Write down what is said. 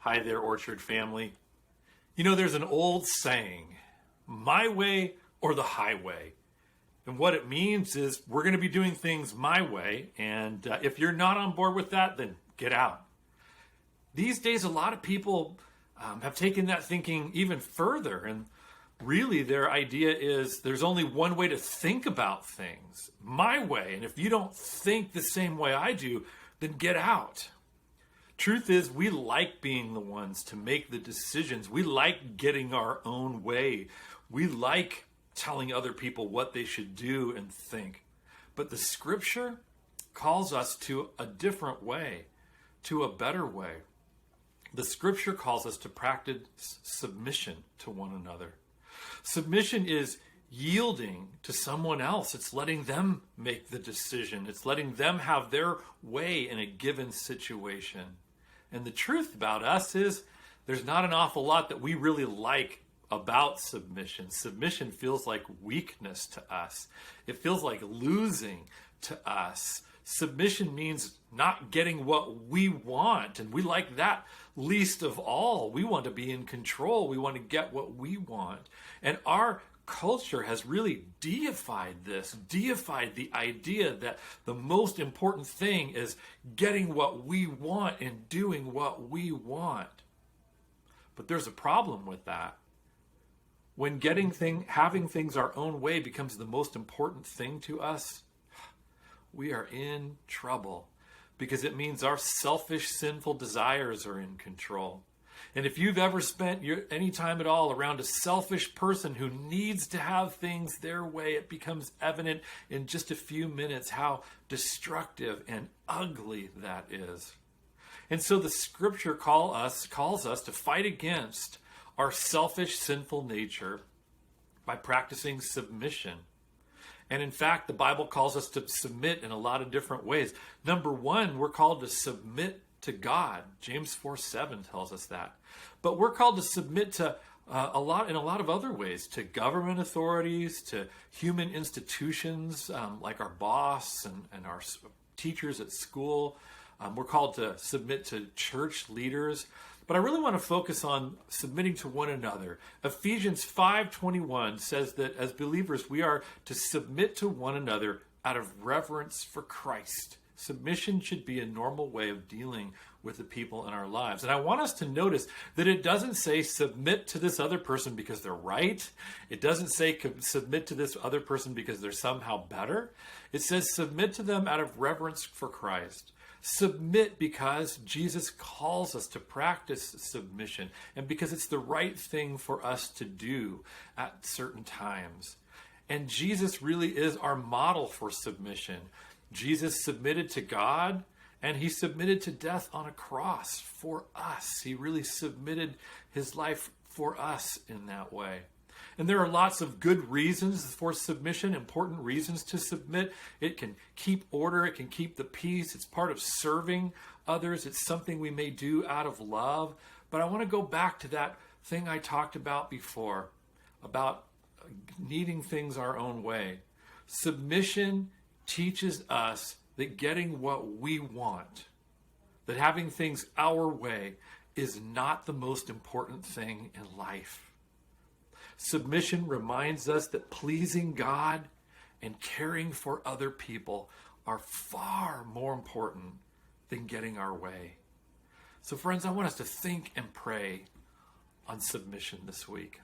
Hi there, Orchard family. You know, there's an old saying, my way or the highway. And what it means is we're going to be doing things my way. And if you're not on board with that, then get out. These days, a lot of people have taken that thinking even further. And really, their idea is there's only one way to think about things, my way. And if you don't think the same way I do, then get out. Truth is, we like being the ones to make the decisions. We like getting our own way. We like telling other people what they should do and think. But the scripture calls us to a different way, to a better way. The scripture calls us to practice submission to one another. Submission is yielding to someone else. It's letting them make the decision. It's letting them have their way in a given situation. And the truth about us is there's not an awful lot that we really like about submission. Submission feels like weakness to us. It feels like losing to us. Submission means not getting what we want, and we like that least of all. We want to be in control. We want to get what we want. And our culture has really deified this, deified the idea that the most important thing is getting what we want and doing what we want. But there's a problem with that. When having things our own way becomes the most important thing to us, we are in trouble because it means our selfish, sinful desires are in control. And if you've ever spent any time at all around a selfish person who needs to have things their way, it becomes evident in just a few minutes how destructive and ugly that is. And so the scripture calls us to fight against our selfish, sinful nature by practicing submission. And in fact, the Bible calls us to submit in a lot of different ways. Number one, we're called to submit to God. James 4:7 tells us that. But we're called to submit to a lot of other ways, to government authorities, to human institutions like our boss and our teachers at school. We're called to submit to church leaders. But I really want to focus on submitting to one another. Ephesians 5:21 says that as believers, we are to submit to one another out of reverence for Christ. Submission should be a normal way of dealing with the people in our lives. And I want us to notice that it doesn't say submit to this other person because they're right. It doesn't say submit to this other person because they're somehow better. It says submit to them out of reverence for Christ. Submit because Jesus calls us to practice submission and because it's the right thing for us to do at certain times. And Jesus really is our model for submission. Jesus submitted to God and he submitted to death on a cross for us. He really submitted his life for us in that way. And there are lots of good reasons for submission, important reasons to submit. It can keep order. It can keep the peace. It's part of serving others. It's something we may do out of love. But I want to go back to that thing I talked about before, about needing things our own way. Submission teaches us that getting what we want, that having things our way, is not the most important thing in life. Submission reminds us that pleasing God and caring for other people are far more important than getting our way. So friends, I want us to think and pray on submission this week.